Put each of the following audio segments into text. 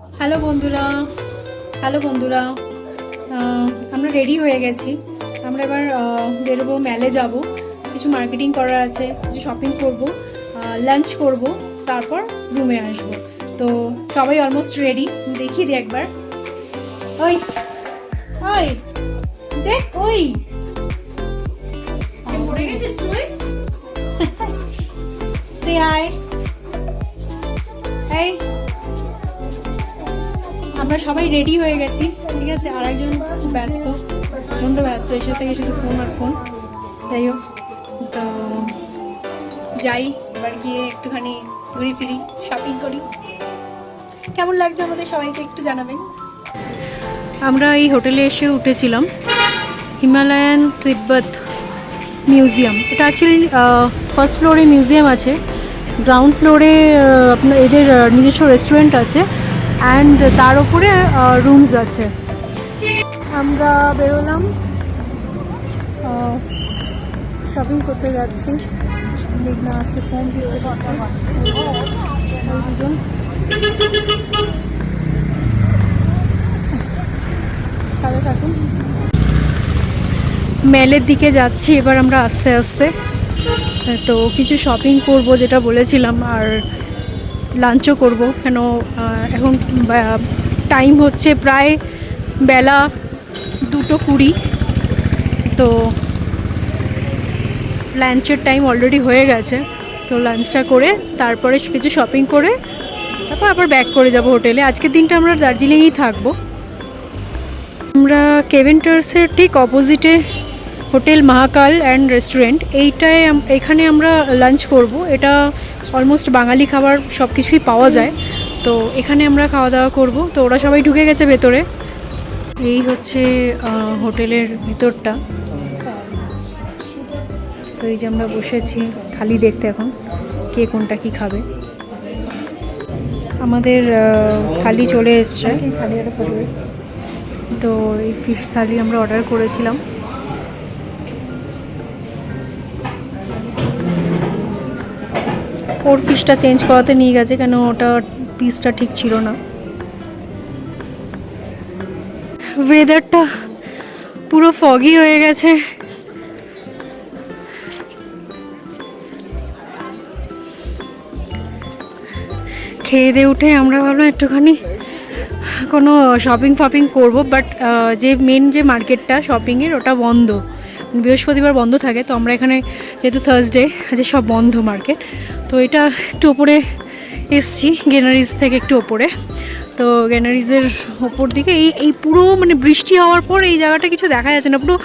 Hello বন্ধুরা, hello বন্ধুরা, আমরা রেডি হয়ে গেছি। আমরা এবার বেরোবো, মেলে যাব, কিছু মার্কেটিং করার আছে, কিছু শপিং করব, লাঞ্চ করব, তারপর রুমে আসব। তো সবাই অলমোস্ট রেডি। দেখিয়ে দিই একবার। ওই ওই দেখ, ওই পড়ে গেছিস তুই। সে আয়। এই আমরা সবাই রেডি হয়ে গেছি, ঠিক আছে। আর একজন ব্যস্ত, প্রচণ্ড ব্যস্ত, এসে থেকে শুধু ফোন আর ফোন। যাই হোক, তো যাই এবার গিয়ে একটুখানি ঘুরি ফিরি, শপিং করি। কেমন লাগছে আমাদের সবাইকে একটু জানাবেন। আমরা এই হোটেলে এসে উঠেছিলাম, হিমালয়ান তিব্বত মিউজিয়াম। এটা অ্যাকচুয়ালি ফার্স্ট ফ্লোরে মিউজিয়াম আছে, গ্রাউন্ড ফ্লোরে আপনার এদের নিজস্ব রেস্টুরেন্ট আছে, অ্যান্ড তার উপরে রুমস আছে। আমরা বেরোলাম, শপিং করতে যাচ্ছি। দেখনা আসছে ফোন দিয়ে দুজন। সাথে থাকুন। মেলের দিকে যাচ্ছি এবার আমরা আস্তে আস্তে। তো কিছু শপিং করব যেটা বলেছিলাম, আর লাঞ্চও করব, কেন এখন টাইম হচ্ছে প্রায় বেলা 2:20। তো লাঞ্চের টাইম অলরেডি হয়ে গেছে। তো লাঞ্চটা করে তারপরে কিছু শপিং করে তারপর আবার ব্যাক করে যাব হোটেলে। আজকের দিনটা আমরা দার্জিলিংয়েই থাকবো। আমরা কেভেন্টার্সের ঠিক অপোজিটে হোটেল মহাকাল অ্যান্ড রেস্টুরেন্ট, এখানে আমরা লাঞ্চ করব। এটা অলমোস্ট বাঙালি খাবার সব কিছুই পাওয়া যায়, তো এখানে আমরা খাওয়া দাওয়া করব। তো ওরা সবাই ঢুকে গেছে ভেতরে। এই হচ্ছে হোটেলের ভিতরটা। তো এই যে আমরা বসেছি থালি দেখতে, এখন কে কোনটা কি খাবে। আমাদের থালি চলে এসছে। তো এই ফিশ থালি আমরা অর্ডার করেছিলাম। ওর ফিশটা চেঞ্জ করাতে নিয়ে গেছে, কেন ওটা পিসটা ঠিক ছিল না। ওয়েদারটা পুরো ফগি হয়ে গেছে। খেয়ে দিয়ে উঠে আমরা ভাবলাম একটুখানি কোনো শপিং করব, বাট যে মেন যে মার্কেটটা শপিংয়ের ওটা বন্ধ, বৃহস্পতিবার বন্ধ থাকে। তো আমরা এখানে যেহেতু থার্সডে আছে, সব বন্ধ মার্কেট। তো এটা একটু ওপরে এসছি, গ্যানারিজ থেকে একটু ওপরে। তো গ্যানারিজের ওপর দিকে এই পুরো মানে বৃষ্টি হওয়ার পর এই জায়গাটা কিছু দেখা যাচ্ছে না, পুরো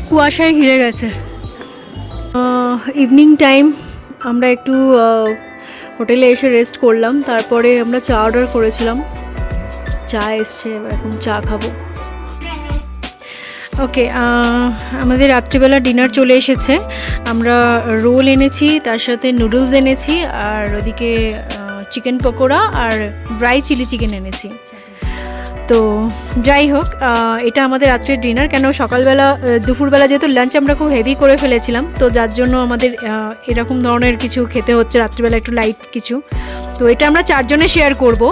কুয়াশায় ঘিরে গেছে। ইভিনিং টাইম আমরা একটু হোটেলে এসে রেস্ট করলাম, তারপরে আমরা চা অর্ডার করেছিলাম। চা এসছে, এখন চা খাবো। ওকে, আমাদের রাত্রিবেলা ডিনার চলে এসেছে। আমরা রোল এনেছি, তার সাথে নুডলস এনেছি, আর ওদিকে চিকেন পকোড়া আর ড্রাই চিলি চিকেন এনেছি। তো যাই হোক, এটা আমাদের রাত্রের ডিনার। কেন সকালবেলা দুপুরবেলা যেহেতু লাঞ্চ আমরা খুব হেভি করে ফেলেছিলাম, তো যার জন্য আমাদের এরকম ধরনের কিছু খেতে হচ্ছে রাত্রিবেলা, একটু লাইট কিছু। তো এটা আমরা 4 জনে শেয়ার করব।